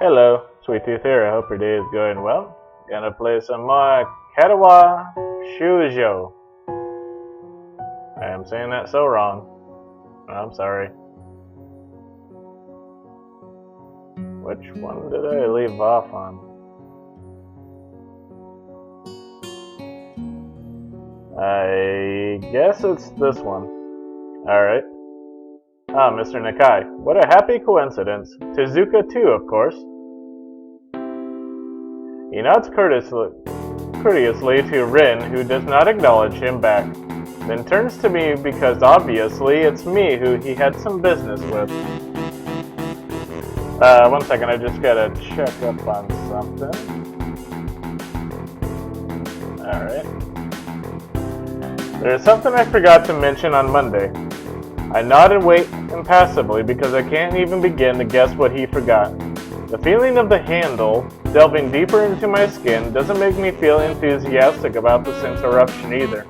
Hello, Sweet Tooth here. I hope your day is going well. Gonna play some more Katawa Shoujo. I am saying that so wrong. I'm sorry. Which one did I leave off on? I guess it's this one. Alright. Ah, Mr. Nakai. What a happy coincidence. Tezuka too, of course. He nods courteously to Rin, who does not acknowledge him back, then turns to me because obviously it's me who he had some business with. One second, I just gotta check up on something. Alright. There's something I forgot to mention on Monday. I nod and wait impassively because I can't even begin to guess what he forgot. The feeling of the handle delving deeper into my skin doesn't make me feel enthusiastic about this interruption either.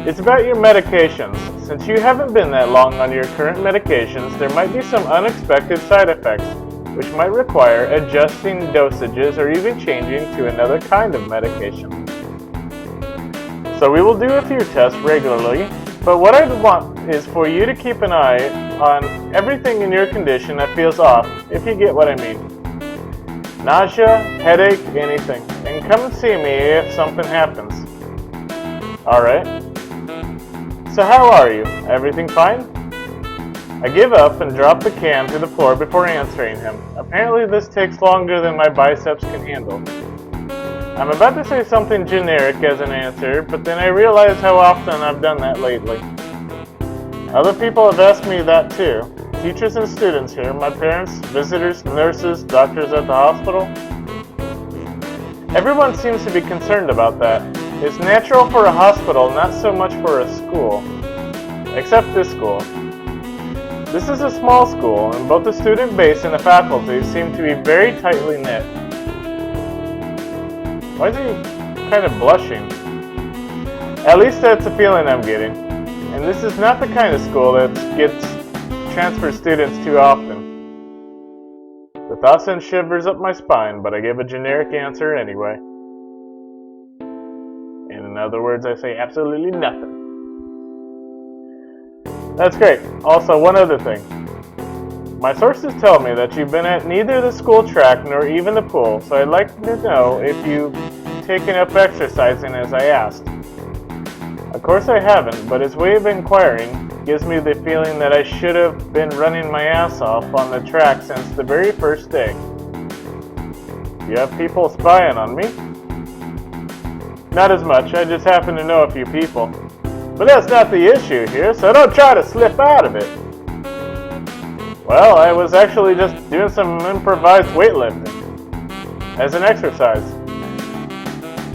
It's about your medications. Since you haven't been that long on your current medications, there might be some unexpected side effects, which might require adjusting dosages or even changing to another kind of medication. So we will do a few tests regularly, but what I want is for you to keep an eye on everything in your condition that feels off, if you get what I mean. Nausea, headache, anything. And come and see me if something happens. Alright. So how are you? Everything fine? I give up and drop the can to the floor before answering him. Apparently this takes longer than my biceps can handle. I'm about to say something generic as an answer, but then I realize how often I've done that lately. Other people have asked me that too. Teachers and students here, my parents, visitors, nurses, doctors at the hospital. Everyone seems to be concerned about that. It's natural for a hospital, not so much for a school. Except this school. This is a small school, and both the student base and the faculty seem to be very tightly knit. Why is he kind of blushing? At least that's the feeling I'm getting. And this is not the kind of school that gets transfer students too often. The thought sends shivers up my spine, but I give a generic answer anyway. In other words, I say absolutely nothing. That's great. Also, one other thing. My sources tell me that you've been at neither the school track nor even the pool, so I'd like to know if you've taken up exercising as I asked. Of course I haven't, but his way of inquiring gives me the feeling that I should have been running my ass off on the track since the very first day. You have people spying on me? Not as much, I just happen to know a few people. But that's not the issue here, so don't try to slip out of it. Well, I was actually just doing some improvised weightlifting as an exercise.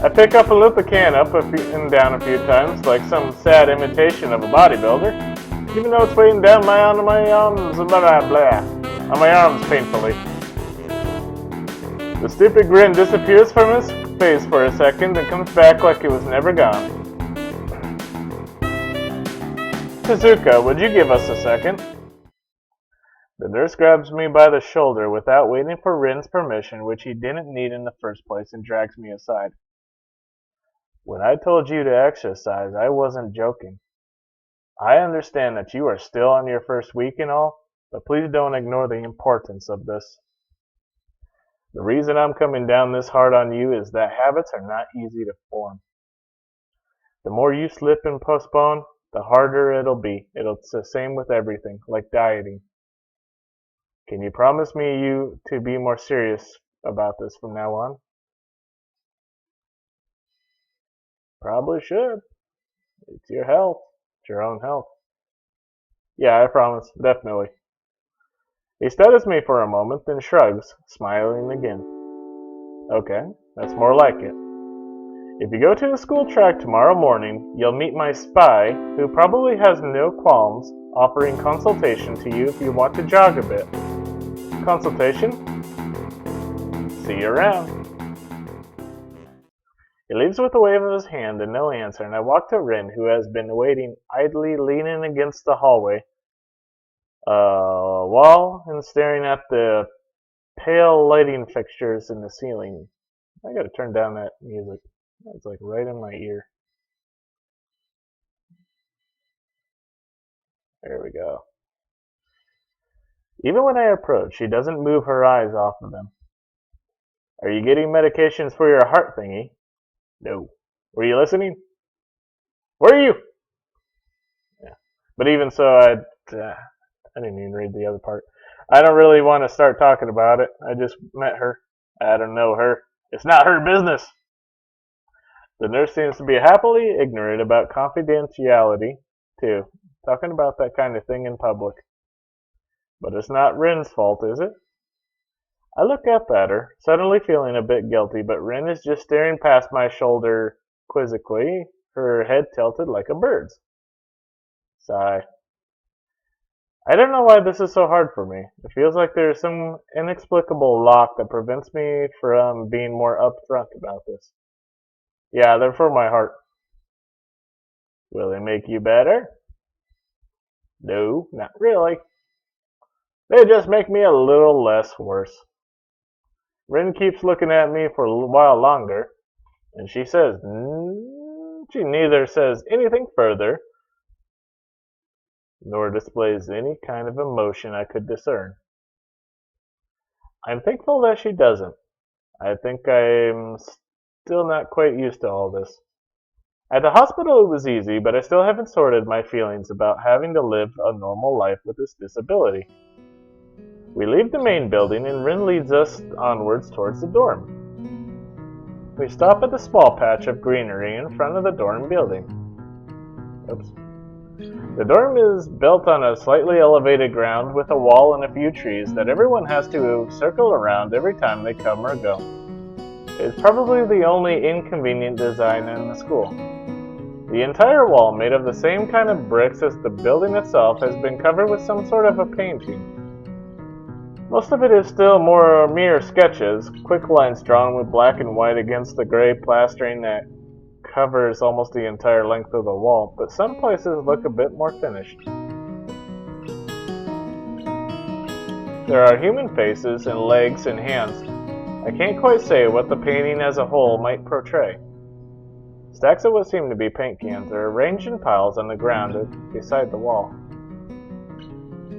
I pick up and lift the can up and down a few times, like some sad imitation of a bodybuilder, even though it's weighing down on my arms, on my arms painfully. The stupid grin disappears from his face for a second and comes back like it was never gone. Tezuka, would you give us a second? The nurse grabs me by the shoulder without waiting for Rin's permission, which he didn't need in the first place, and drags me aside. When I told you to exercise, I wasn't joking. I understand that you are still on your first week and all, but please don't ignore the importance of this. The reason I'm coming down this hard on you is that habits are not easy to form. The more you slip and postpone, the harder it'll be. It's the same with everything, like dieting. Can you promise me you to be more serious about this from now on? Probably should. It's your health. It's your own health. Yeah, I promise. Definitely. He studies me for a moment, then shrugs, smiling again. Okay, that's more like it. If you go to the school track tomorrow morning, you'll meet my spy, who probably has no qualms offering consultation to you if you want to jog a bit. Consultation? See you around. He leaves with a wave of his hand and no answer, and I walk to Rin, who has been waiting idly, leaning against the hallway wall and staring at the pale lighting fixtures in the ceiling. I gotta turn down that music. It's like right in my ear. There we go. Even when I approach, she doesn't move her eyes off of them. Are you getting medications for your heart thingy? No. Were you listening? Were you? Yeah. But even so, I didn't even read the other part. I don't really want to start talking about it. I just met her. I don't know her. It's not her business. The nurse seems to be happily ignorant about confidentiality, too. Talking about that kind of thing in public. But it's not Rin's fault, is it? I look up at her, suddenly feeling a bit guilty, but Rin is just staring past my shoulder quizzically, her head tilted like a bird's. Sigh. I don't know why this is so hard for me. It feels like there's some inexplicable lock that prevents me from being more upfront about this. Yeah, they're for my heart. Will they make you better? No, not really. They just make me a little less worse. Rin keeps looking at me for a while longer, and she neither says anything further, nor displays any kind of emotion I could discern. I'm thankful that she doesn't. I think I'm still not quite used to all this. At the hospital it was easy, but I still haven't sorted my feelings about having to live a normal life with this disability. We leave the main building and Rin leads us onwards towards the dorm. We stop at the small patch of greenery in front of the dorm building. Oops. The dorm is built on a slightly elevated ground with a wall and a few trees that everyone has to circle around every time they come or go. It's probably the only inconvenient design in the school. The entire wall, made of the same kind of bricks as the building itself, has been covered with some sort of a painting. Most of it is still more mere sketches, quick lines drawn with black and white against the gray plastering that covers almost the entire length of the wall, but some places look a bit more finished. There are human faces and legs and hands. I can't quite say what the painting as a whole might portray. Stacks of what seem to be paint cans are arranged in piles on the ground beside the wall.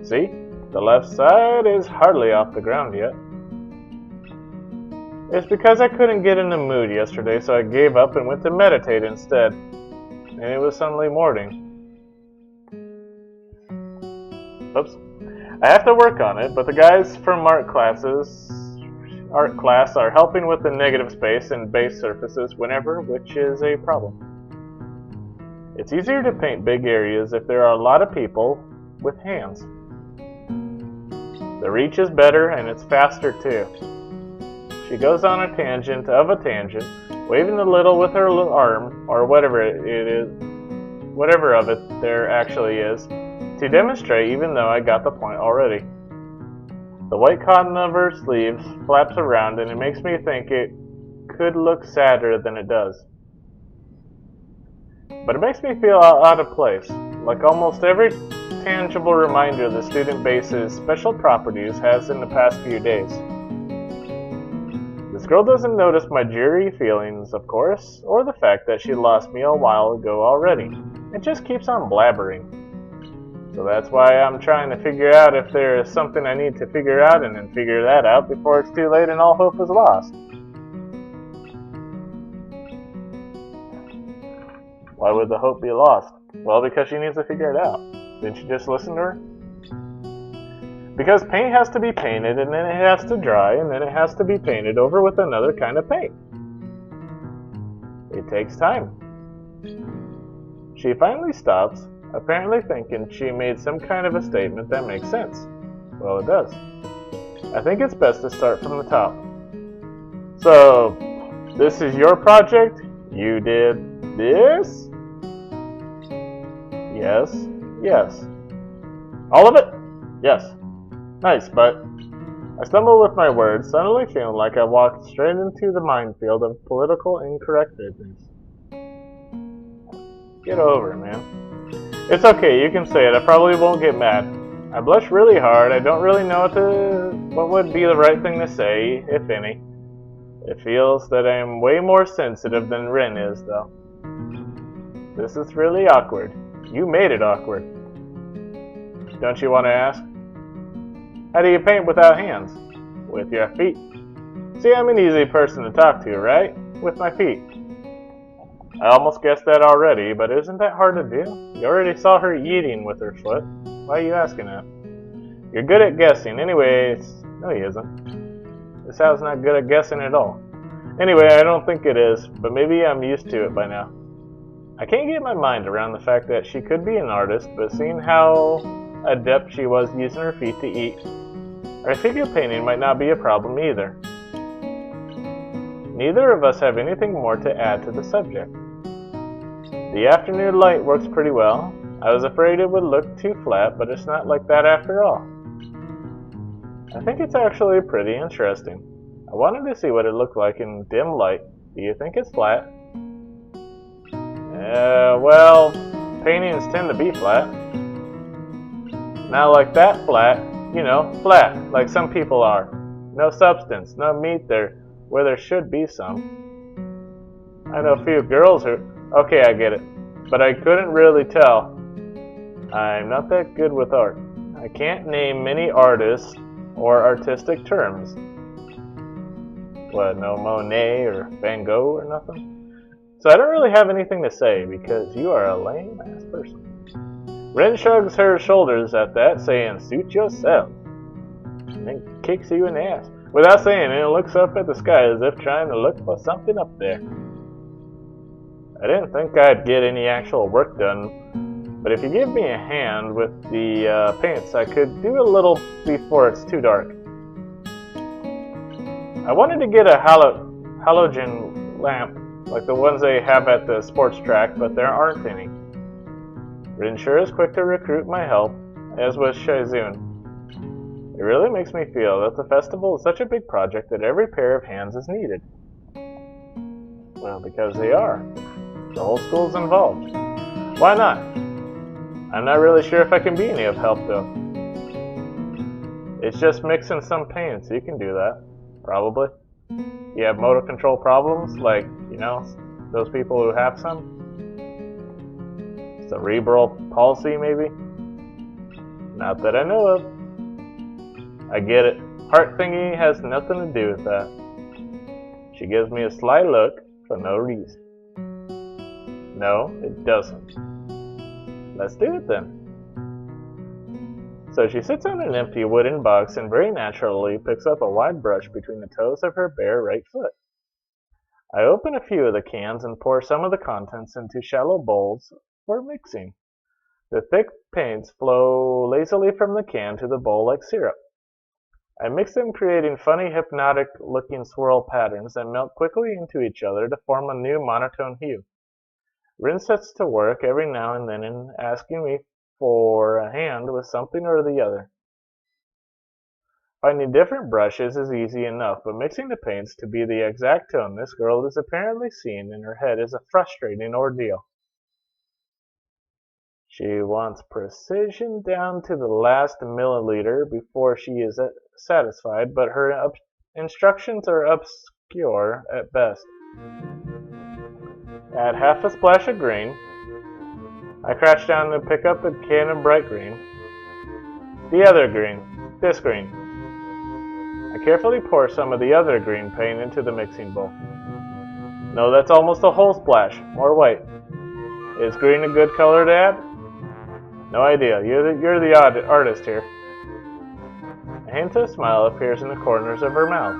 See? The left side is hardly off the ground yet. It's because I couldn't get in the mood yesterday, so I gave up and went to meditate instead. And it was Sunday morning. Oops. I have to work on it, but the guys from art class are helping with the negative space and base surfaces whenever, which is a problem. It's easier to paint big areas if there are a lot of people with hands. The reach is better and it's faster too. She goes on a tangent of a tangent, waving a little with her arm, or whatever of it there actually is, to demonstrate even though I got the point already. The white cotton of her sleeves flaps around and it makes me think it could look sadder than it does. But it makes me feel out of place, like almost every tangible reminder the student base's special properties has in the past few days. This girl doesn't notice my dreary feelings, of course, or the fact that she lost me a while ago already. It just keeps on blabbering. So that's why I'm trying to figure out if there is something I need to figure out and then figure that out before it's too late and all hope is lost. Why would the hope be lost? Well, because she needs to figure it out. Didn't you just listen to her? Because paint has to be painted, and then it has to dry, and then it has to be painted over with another kind of paint. It takes time. She finally stops, apparently thinking she made some kind of a statement that makes sense. Well, it does. I think it's best to start from the top. So, this is your project? You did this? Yes. Yes. All of it? Yes. Nice, but I stumble with my words, suddenly feeling like I walked straight into the minefield of political incorrectness. Get over it, man. It's okay, you can say it. I probably won't get mad. I blush really hard. I don't really know what would be the right thing to say, if any. It feels that I am way more sensitive than Rin is, though. This is really awkward. You made it awkward. Don't you want to ask? How do you paint without hands? With your feet. See, I'm an easy person to talk to, right? With my feet. I almost guessed that already, but isn't that hard to do? You already saw her eating with her foot. Why are you asking that? You're good at guessing. Anyways, no he isn't. This house not good at guessing at all. Anyway, I don't think it is, but maybe I'm used to it by now. I can't get my mind around the fact that she could be an artist, but seeing how adept she was using her feet to eat, her figure painting might not be a problem either. Neither of us have anything more to add to the subject. The afternoon light works pretty well. I was afraid it would look too flat, but it's not like that after all. I think it's actually pretty interesting. I wanted to see what it looked like in dim light. Do you think it's flat? Well, paintings tend to be flat. Not like that flat, you know, flat, like some people are. No substance, no meat there, where there should be some. I know a few girls who... Okay, I get it. But I couldn't really tell. I'm not that good with art. I can't name many artists or artistic terms. What, no Monet or Van Gogh or nothing? So I don't really have anything to say because you are a lame-ass person. Ren shrugs her shoulders at that, saying, suit yourself. And then kicks you in the ass. Without saying it, looks up at the sky as if trying to look for something up there. I didn't think I'd get any actual work done, but if you give me a hand with the paints, I could do a little before it's too dark. I wanted to get a halogen lamp, like the ones they have at the sports track, but there aren't any. Rin sure is quick to recruit my help, as was Shaizun. It really makes me feel that the festival is such a big project that every pair of hands is needed. Well, because they are. The whole school's involved. Why not? I'm not really sure if I can be any of help, though. It's just mixing some paints. You can do that. Probably. You have motor control problems, like, you know, those people who have some? Cerebral palsy, maybe? Not that I know of. I get it. Heart thingy has nothing to do with that. She gives me a sly look for no reason. No, it doesn't. Let's do it then. So she sits on an empty wooden box and very naturally picks up a wide brush between the toes of her bare right foot. I open a few of the cans and pour some of the contents into shallow bowls for mixing. The thick paints flow lazily from the can to the bowl like syrup. I mix them, creating funny hypnotic-looking swirl patterns that melt quickly into each other to form a new monotone hue. Rin sets to work every now and then in asking me for a hand with something or the other. Finding different brushes is easy enough, but mixing the paints to be the exact tone this girl is apparently seeing in her head is a frustrating ordeal. She wants precision down to the last milliliter before she is satisfied, but her instructions are obscure at best. Add half a splash of green. I crouch down to pick up a can of bright green. The other green. This green. I carefully pour some of the other green paint into the mixing bowl. No, that's almost a whole splash. More white. Is green a good color to add? No idea. You're the odd artist here. A hint of a smile appears in the corners of her mouth.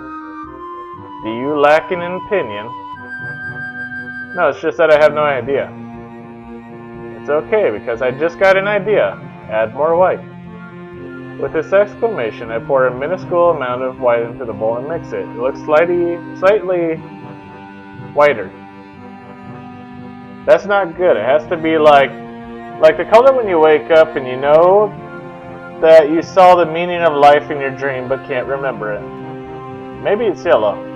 Do you lack an opinion? No, it's just that I have no idea. It's okay, because I just got an idea. Add more white. With this exclamation, I pour a minuscule amount of white into the bowl and mix it. It looks slightly whiter. That's not good. It has to be like the color when you wake up and you know that you saw the meaning of life in your dream but can't remember it. Maybe it's yellow.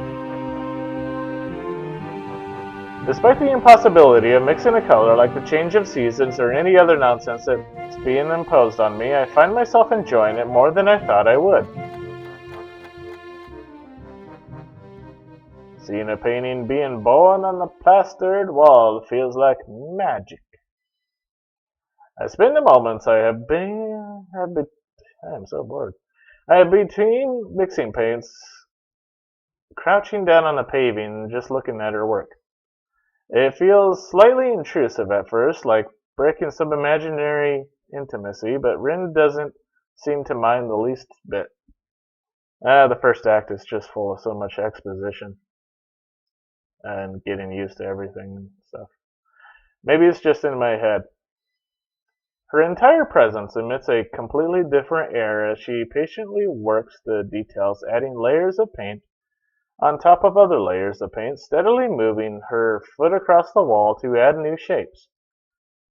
Despite the impossibility of mixing a color like the change of seasons or any other nonsense that's being imposed on me, I find myself enjoying it more than I thought I would. Seeing a painting being born on the plastered wall feels like magic. I spend the moments I am so bored. I have between mixing paints, crouching down on the paving and just looking at her work. It feels slightly intrusive at first, like breaking some imaginary intimacy, but Rin doesn't seem to mind the least bit. The first act is just full of so much exposition and getting used to everything and stuff. Maybe it's just in my head. Her entire presence emits a completely different air as she patiently works the details, adding layers of paint on top of other layers of paint, steadily moving her foot across the wall to add new shapes.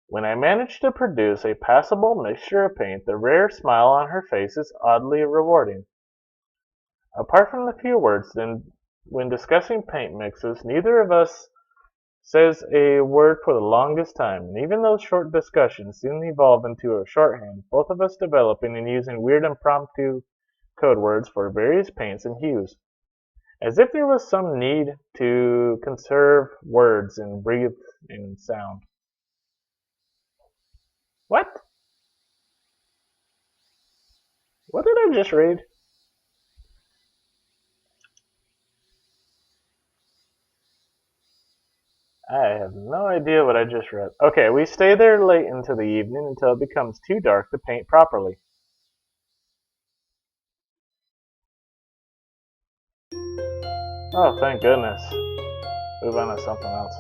When I manage to produce a passable mixture of paint, the rare smile on her face is oddly rewarding. Apart from the few words, then, when discussing paint mixes, neither of us says a word for the longest time, and even those short discussions soon evolve into a shorthand, both of us developing and using weird impromptu code words for various paints and hues, as if there was some need to conserve words and breathe in sound. What? What did I just read? I have no idea what I just read. Okay, we stay there late into the evening until it becomes too dark to paint properly. Oh, thank goodness. Move on to something else.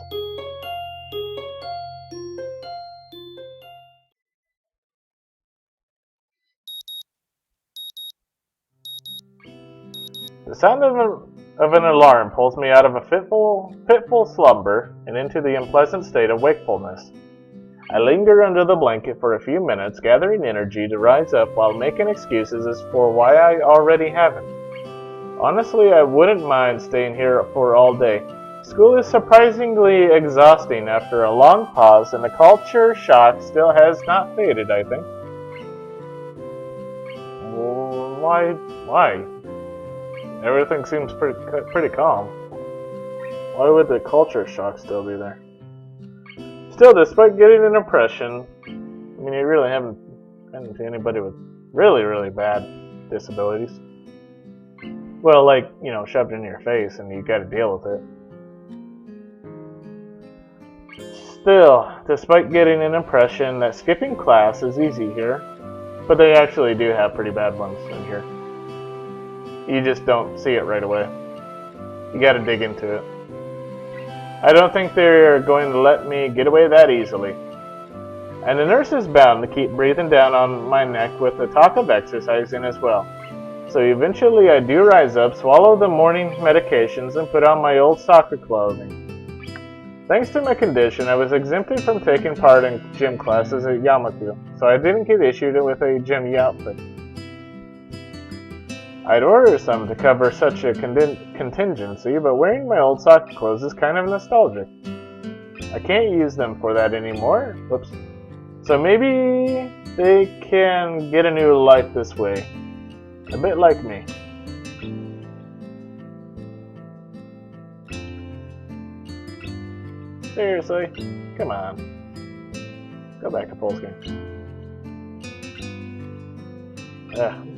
The sound of an alarm pulls me out of a fitful slumber and into the unpleasant state of wakefulness. I linger under the blanket for a few minutes, gathering energy to rise up while making excuses as for why I already haven't. Honestly, I wouldn't mind staying here for all day. School is surprisingly exhausting after a long pause, and the culture shock still has not faded, I think. Why? Everything seems pretty calm. Why would the culture shock still be there? Still, despite getting an impression, you really haven't run into anybody with really bad disabilities. Well, like, shoved in your face and you gotta deal with it. Still, despite getting an impression that skipping class is easy here, but they actually do have pretty bad ones in here. You just don't see it right away. You gotta dig into it. I don't think they're going to let me get away that easily. And the nurse is bound to keep breathing down on my neck with the talk of exercising as well. So eventually I do rise up, swallow the morning medications, and put on my old soccer clothing. Thanks to my condition, I was exempted from taking part in gym classes at Yamaku, so I didn't get issued with a gym outfit. I'd order some to cover such a contingency, but wearing my old soccer clothes is kind of nostalgic. I can't use them for that anymore. Whoops. So maybe they can get a new life this way. A bit like me. Seriously? Come on. Go back to full screen. Ugh.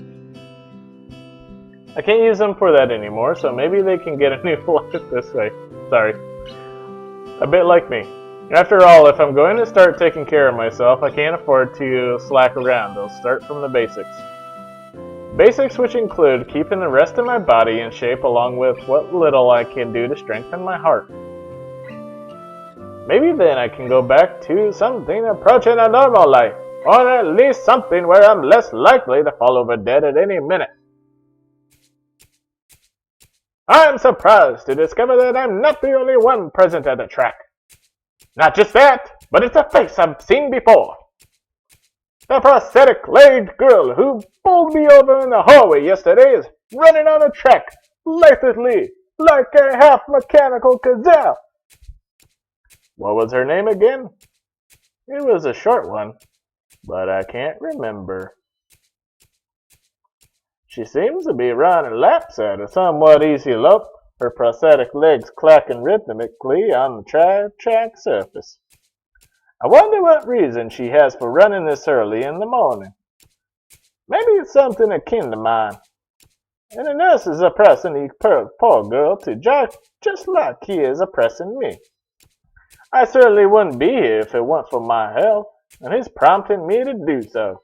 I can't use them for that anymore, so maybe they can get a new life this way. Sorry. A bit like me. After all, if I'm going to start taking care of myself, I can't afford to slack around. I'll start from the basics. Basics which include keeping the rest of my body in shape along with what little I can do to strengthen my heart. Maybe then I can go back to something approaching a normal life, or at least something where I'm less likely to fall over dead at any minute. I'm surprised to discover that I'm not the only one present at the track. Not just that, but it's a face I've seen before. The prosthetic-legged girl who bowled me over in the hallway yesterday is running on the track, lifelessly, like a half-mechanical gazelle. What was her name again? It was a short one, but I can't remember. She seems to be running laps at a somewhat easy lope, her prosthetic legs clacking rhythmically on the track surface. I wonder what reason she has for running this early in the morning. Maybe it's something akin to mine. And the nurse is oppressing the poor girl to just like he is oppressing me. I certainly wouldn't be here if it weren't for my health, and his prompting me to do so.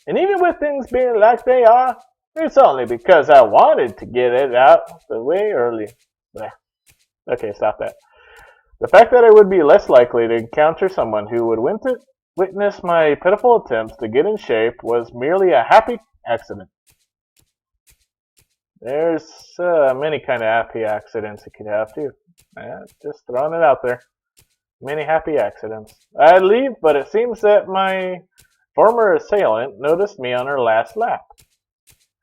And even with things being like they are, it's only because I wanted to get it out the way early. Okay, stop that. The fact that I would be less likely to encounter someone who would witness my pitiful attempts to get in shape was merely a happy accident. There's many kind of happy accidents you could have too. Just throwing it out there. Many happy accidents. I'd leave, but it seems that my former assailant noticed me on her last lap.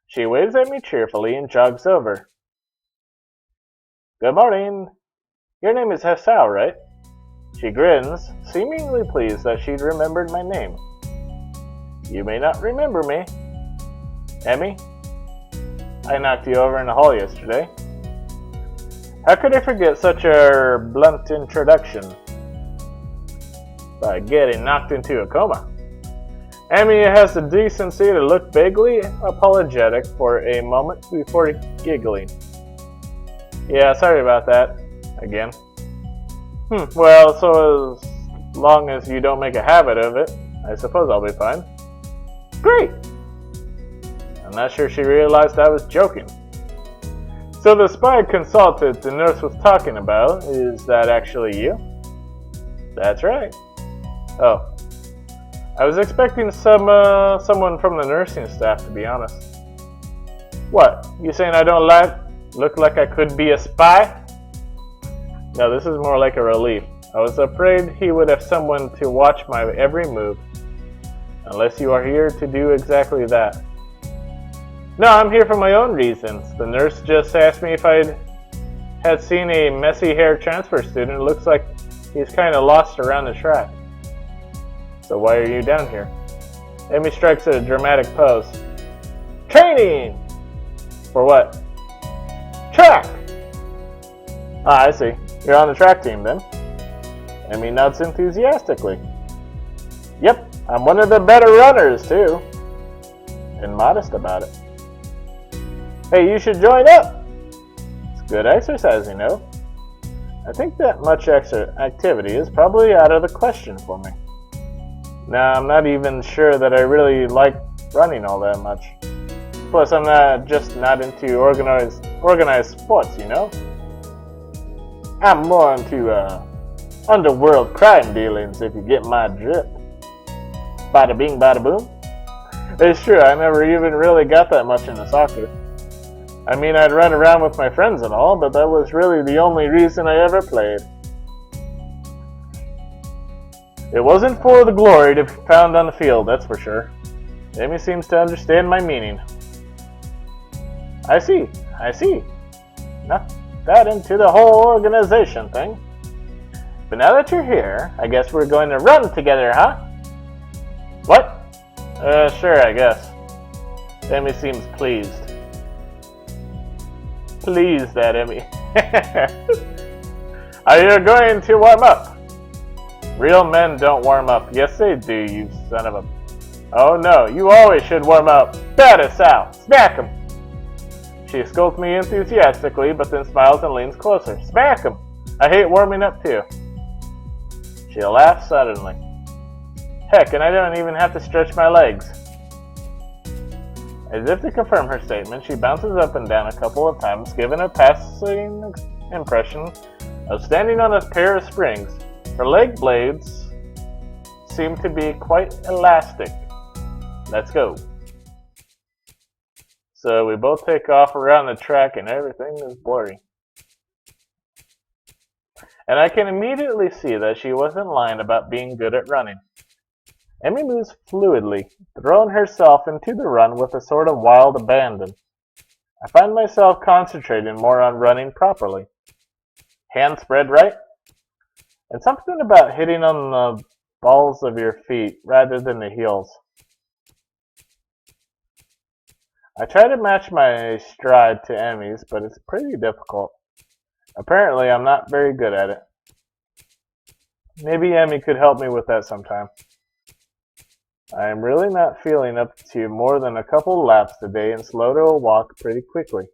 She waves at me cheerfully and jogs over. Good morning. Your name is Hasao, right? She grins, seemingly pleased that she'd remembered my name. You may not remember me. Emmy? I knocked you over in the hall yesterday. How could I forget such a blunt introduction? By getting knocked into a coma. Emmy has the decency to look vaguely apologetic for a moment before giggling. Yeah, sorry about that. Again. Well, so as long as you don't make a habit of it, I suppose I'll be fine. Great! I'm not sure she realized I was joking. So the spy consultant the nurse was talking about, is that actually you? That's right. Oh. I was expecting someone from the nursing staff, to be honest. What? You saying I don't look like I could be a spy? No, this is more like a relief. I was afraid he would have someone to watch my every move. Unless you are here to do exactly that. No, I'm here for my own reasons. The nurse just asked me if I had seen a messy hair transfer student. It looks like he's kind of lost around the track. So why are you down here? Amy strikes a dramatic pose. Training! For what? Track! Ah, I see. You're on the track team then. Amy nods enthusiastically. Yep, I'm one of the better runners too. And modest about it. Hey, you should join up! It's good exercise, you know. I think that much extra activity is probably out of the question for me. Now, I'm not even sure that I really like running all that much. Plus, I'm not into organized sports, you know? I'm more into underworld crime dealings, if you get my drift. Bada bing, bada boom. It's true, I never even really got that much into soccer. I mean, I'd run around with my friends and all, but that was really the only reason I ever played. It wasn't for the glory to be found on the field, that's for sure. Amy seems to understand my meaning. I see. Not that into the whole organization thing. But now that you're here, I guess we're going to run together, huh? What? Sure, I guess. Amy seems pleased. Pleased that Emmy. Are you going to warm up? Real men don't warm up. Yes, they do, you son of a... Oh no, you always should warm up. Bat us out. Smack him. She scolds me enthusiastically, but then smiles and leans closer. Smack him. I hate warming up too. She laughs suddenly. Heck, and I don't even have to stretch my legs. As if to confirm her statement, she bounces up and down a couple of times, giving a passing impression of standing on a pair of springs. Her leg blades seem to be quite elastic. Let's go. So we both take off around the track and everything is blurry. And I can immediately see that she wasn't lying about being good at running. Emmy moves fluidly, throwing herself into the run with a sort of wild abandon. I find myself concentrating more on running properly. Hands spread right. And something about hitting on the balls of your feet rather than the heels. I try to match my stride to Emmy's, but it's pretty difficult. Apparently, I'm not very good at it. Maybe Emmy could help me with that sometime. I am really not feeling up to more than a couple laps today and slow to a walk pretty quickly.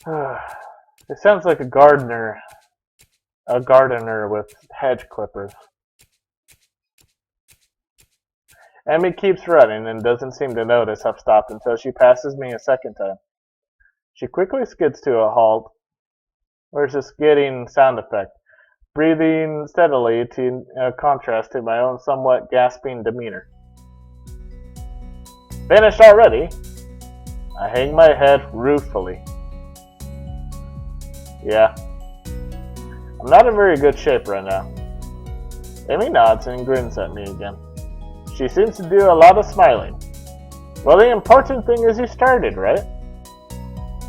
It sounds like a gardener with hedge clippers. Emmy keeps running and doesn't seem to notice I've stopped until she passes me a second time. She quickly skids to a halt. Where's this skidding sound effect? Breathing steadily to contrast to my own somewhat gasping demeanor. Finished already? I hang my head ruefully. Yeah. I'm not in very good shape right now. Amy nods and grins at me again. She seems to do a lot of smiling. Well, the important thing is you started, right?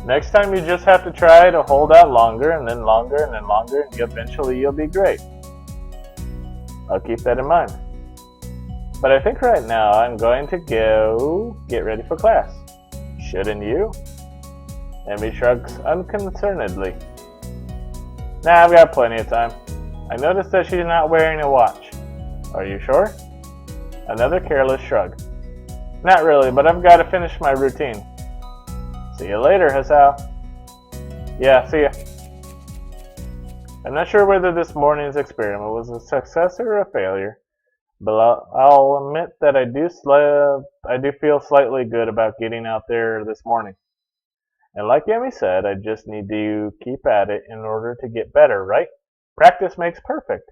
Next time you just have to try to hold out longer and then longer and then longer, and eventually you'll be great. I'll keep that in mind. But I think right now I'm going to go get ready for class. Shouldn't you? Emmy shrugs unconcernedly. Nah, I've got plenty of time. I noticed that she's not wearing a watch. Are you sure? Another careless shrug. Not really, but I've got to finish my routine. See you later, Hasao. Yeah, see ya. I'm not sure whether this morning's experiment was a success or a failure, but I'll admit that I do feel slightly good about getting out there this morning. And like Emmy said, I just need to keep at it in order to get better, right? Practice makes perfect.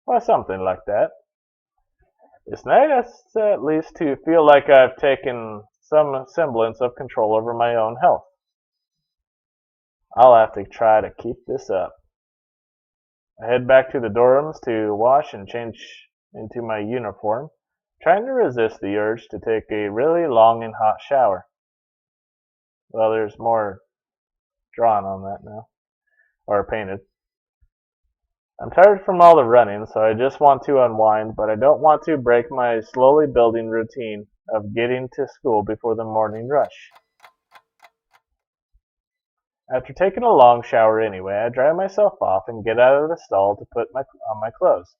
Or something like that. It's nice at least to feel like I've taken some semblance of control over my own health. I'll have to try to keep this up. I head back to the dorms to wash and change into my uniform, trying to resist the urge to take a really long and hot shower. Well, there's more drawn on that now, or painted. I'm tired from all the running, so I just want to unwind, but I don't want to break my slowly building routine of getting to school before the morning rush. After taking a long shower anyway, I dry myself off and get out of the stall to put on my clothes.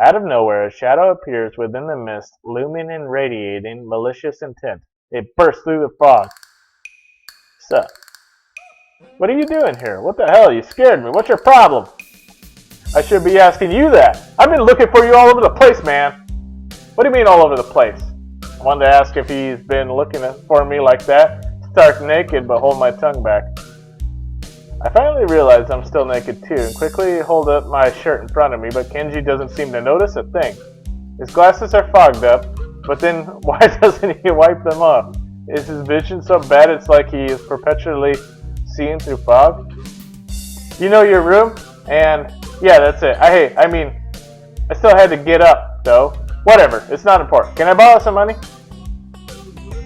Out of nowhere, a shadow appears within the mist, looming and radiating malicious intent. It bursts through the fog. Sup? What are you doing here? What the hell? You scared me. What's your problem? I should be asking you that. I've been looking for you all over the place, man. What do you mean all over the place? I wanted to ask if he's been looking for me like that. Stark naked, but hold my tongue back. I finally realize I'm still naked too, and quickly hold up my shirt in front of me, but Kenji doesn't seem to notice a thing. His glasses are fogged up, but then why doesn't he wipe them off? Is his vision so bad it's like he is perpetually seeing through fog? You know your room? And yeah, that's it. I still had to get up, though. Whatever, it's not important. Can I borrow some money?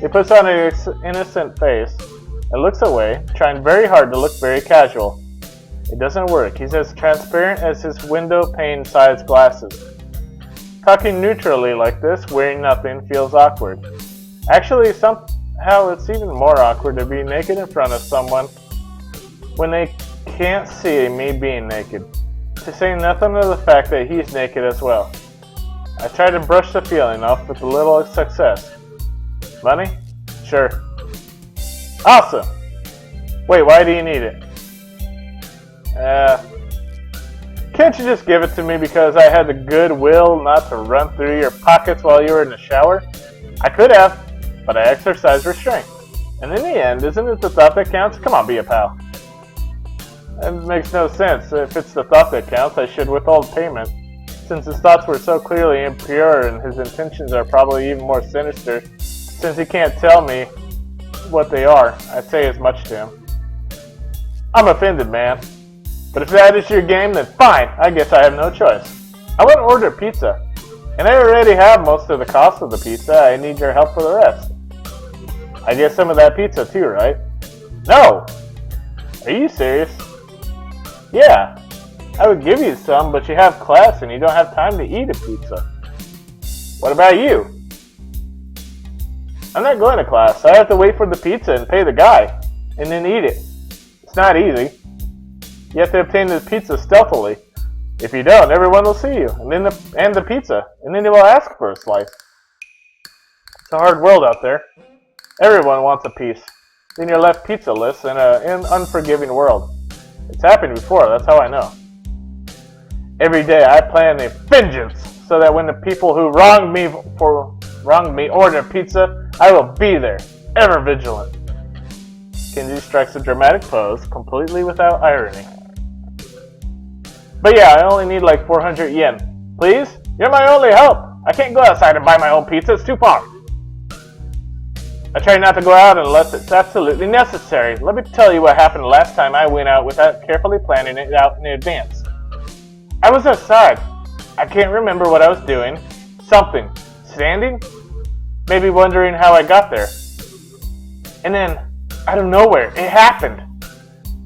He puts on an innocent face and looks away, trying very hard to look very casual. It doesn't work. He's as transparent as his window pane-sized glasses. Talking neutrally like this, wearing nothing, feels awkward. Actually, somehow it's even more awkward to be naked in front of someone when they can't see me being naked. To say nothing of the fact that he's naked as well. I try to brush the feeling off with a little success. Money? Sure. Awesome! Wait, why do you need it? Can't you just give it to me because I had the goodwill not to run through your pockets while you were in the shower? I could have, but I exercised restraint. And in the end, isn't it the thought that counts? Come on, be a pal. That makes no sense. If it's the thought that counts, I should withhold payment. Since his thoughts were so clearly impure and his intentions are probably even more sinister, since he can't tell me what they are, I say as much to him. I'm offended, man. But if that is your game, then fine. I guess I have no choice. I want to order pizza. And I already have most of the cost of the pizza. I need your help for the rest. I get some of that pizza too, right? No! Are you serious? Yeah, I would give you some, but you have class and you don't have time to eat a pizza. What about you? I'm not going to class. I have to wait for the pizza and pay the guy, and then eat it. It's not easy. You have to obtain the pizza stealthily. If you don't, everyone will see you, and the pizza, and then they will ask for a slice. It's a hard world out there. Everyone wants a piece. Then you're left pizzaless in an unforgiving world. It's happened before, that's how I know. Every day I plan a vengeance so that when the people who wronged me order pizza, I will be there, ever vigilant. Kenji strikes a dramatic pose, completely without irony. But yeah, I only need like 400 yen. Please? You're my only hope. I can't go outside and buy my own pizza, it's too far. I try not to go out unless it's absolutely necessary. Let me tell you what happened last time I went out without carefully planning it out in advance. I was outside. I can't remember what I was doing. Something. Standing? Maybe wondering how I got there. And then, out of nowhere, it happened.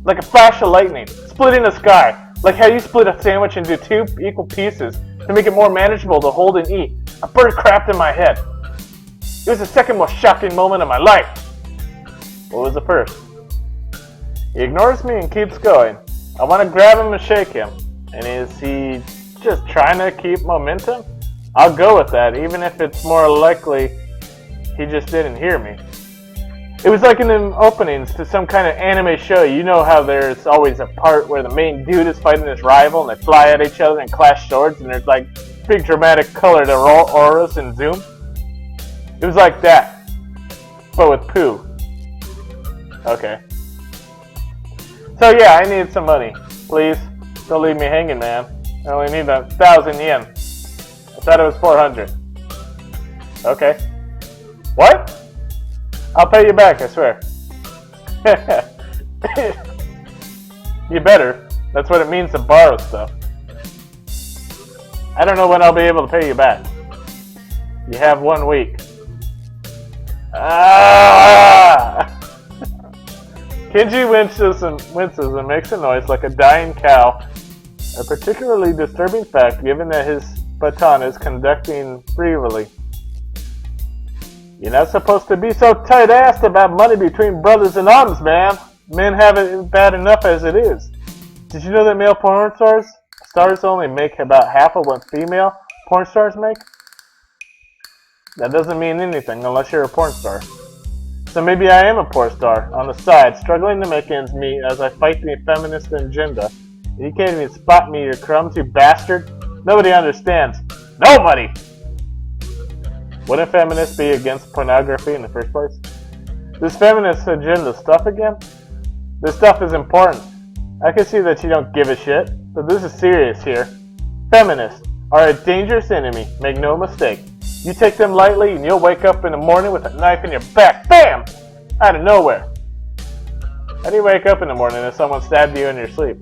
Like a flash of lightning, splitting the sky. Like how you split a sandwich into 2 equal pieces to make it more manageable to hold and eat. A bird crapped in my head. It was the second most shocking moment of my life. What was the first? He ignores me and keeps going. I want to grab him and shake him. And is he just trying to keep momentum? I'll go with that, even if it's more likely he just didn't hear me. It was like in the openings to some kind of anime show. You know how there's always a part where the main dude is fighting his rival and they fly at each other and clash swords and there's like big dramatic color to roll auras and zoom? It was like that, but with poo. Okay. So yeah, I need some money. Please, don't leave me hanging, man. I only need 1,000 yen. I thought it was 400. Okay. What? I'll pay you back, I swear. You better. That's what it means to borrow stuff. I don't know when I'll be able to pay you back. You have 1 week. Ah! Kenji winces and makes a noise like a dying cow, a particularly disturbing fact given that his baton is conducting freely. You're not supposed to be so tight-assed about money between brothers in arms, man. Men have it bad enough as it is. Did you know that male porn stars only make about half of what female porn stars make? That doesn't mean anything unless you're a porn star. So maybe I am a porn star, on the side, struggling to make ends meet as I fight the feminist agenda. You can't even spot me, you crumbs, you bastard. Nobody understands. Nobody! Wouldn't feminists be against pornography in the first place? This feminist agenda stuff again? This stuff is important. I can see that you don't give a shit, but this is serious here. Feminists are a dangerous enemy, make no mistake. You take them lightly and you'll wake up in the morning with a knife in your back. BAM! Out of nowhere. How do you wake up in the morning if someone stabbed you in your sleep?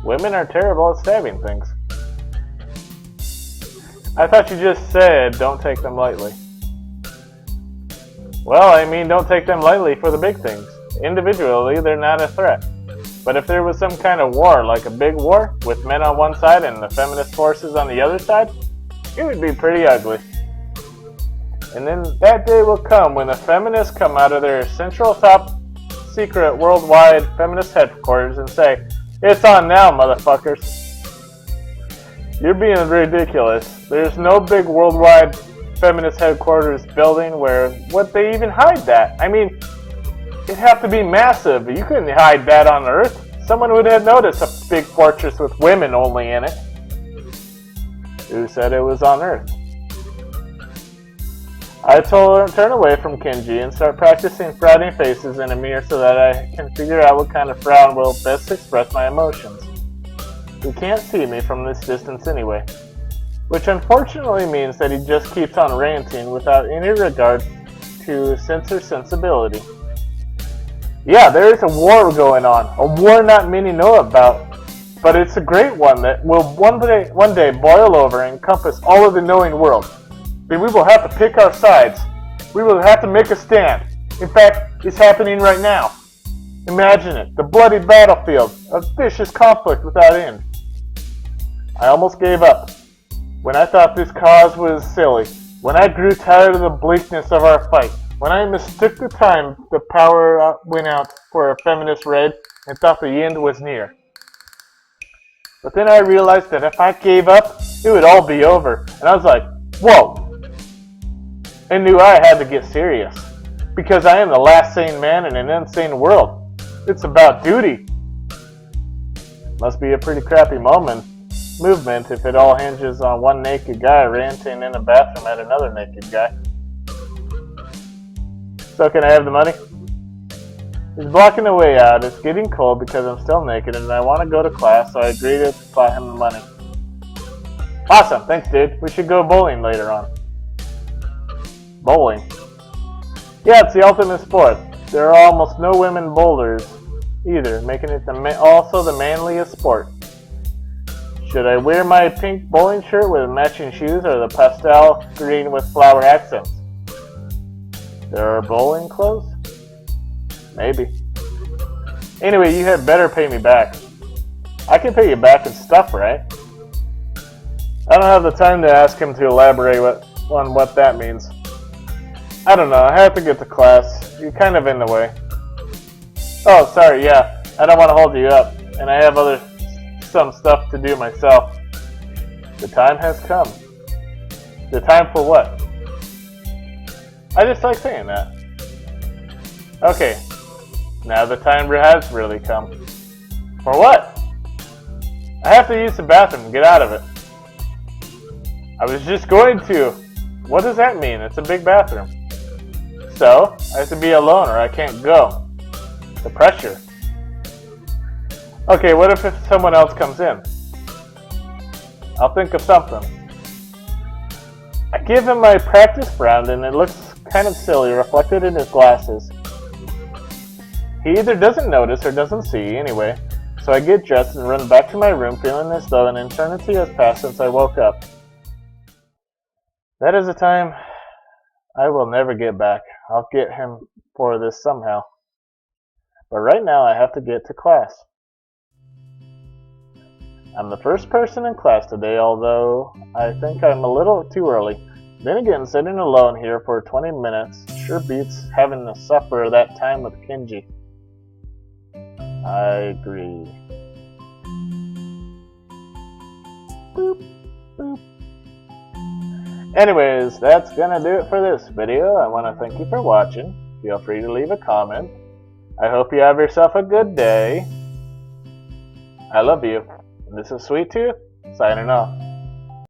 Women are terrible at stabbing things. I thought you just said don't take them lightly. Well, I mean don't take them lightly for the big things. Individually, they're not a threat. But if there was some kind of war, like a big war, with men on one side and the feminist forces on the other side, it would be pretty ugly. And then that day will come when the feminists come out of their central top secret worldwide feminist headquarters and say, "It's on now, motherfuckers." You're being ridiculous. There's no big worldwide feminist headquarters building where would they even hide that? I mean, it'd have to be massive. You couldn't hide that on Earth. Someone would have noticed a big fortress with women only in it. Who said it was on Earth? I turn away from Kenji and start practicing frowning faces in a mirror so that I can figure out what kind of frown will best express my emotions. He can't see me from this distance anyway, which unfortunately means that he just keeps on ranting without any regard to sense or sensibility. Yeah, there is a war going on, a war not many know about, but it's a great one that will one day boil over and encompass all of the knowing world. But we will have to pick our sides, We will have to make a stand. In fact, it's happening right now. Imagine it, the bloody battlefield, a vicious conflict without end. I almost gave up. When I thought this cause was silly, when I grew tired of the bleakness of our fight, when I mistook the time the power went out for a feminist raid and thought the end was near. But then I realized that if I gave up, it would all be over. And I was like, whoa! And knew I had to get serious. Because I am the last sane man in an insane world. It's about duty. Must be a pretty crappy movement if it all hinges on one naked guy ranting in a bathroom at another naked guy. So can I have the money? He's blocking the way out. It's getting cold because I'm still naked and I want to go to class, so I agree to buy him the money. Awesome, thanks dude. We should go bowling later on. Bowling? Yeah, it's the ultimate sport. There are almost no women bowlers either, making it also the manliest sport. Should I wear my pink bowling shirt with matching shoes or the pastel green with flower accents? There are bowling clothes? Maybe. Anyway, you had better pay me back. I can pay you back in stuff, right? I don't have the time to ask him to elaborate on what that means. I don't know, I have to get to class. You're kind of in the way. Oh, sorry, yeah. I don't want to hold you up, and I have some stuff to do myself. The time has come. The time for what? I just like saying that. Okay, now the time has really come. For what? I have to use the bathroom. Get out of it. I was just going to. What does that mean? It's a big bathroom. So, I have to be alone or I can't go. The pressure. Okay, what if someone else comes in? I'll think of something. I give him my practice frown and it looks kind of silly reflected in his glasses. He either doesn't notice or doesn't see anyway, so I get dressed and run back to my room feeling as though an eternity has passed since I woke up. That is a time I will never get back. I'll get him for this somehow. But right now I have to get to class. I'm the first person in class today, although I think I'm a little too early. Then again, sitting alone here for 20 minutes sure beats having to suffer that time with Kenji. I agree. Boop, boop. Anyways, that's gonna do it for this video. I want to thank you for watching. Feel free to leave a comment. I hope you have yourself a good day. I love you. This is Sweet Tooth, signing off.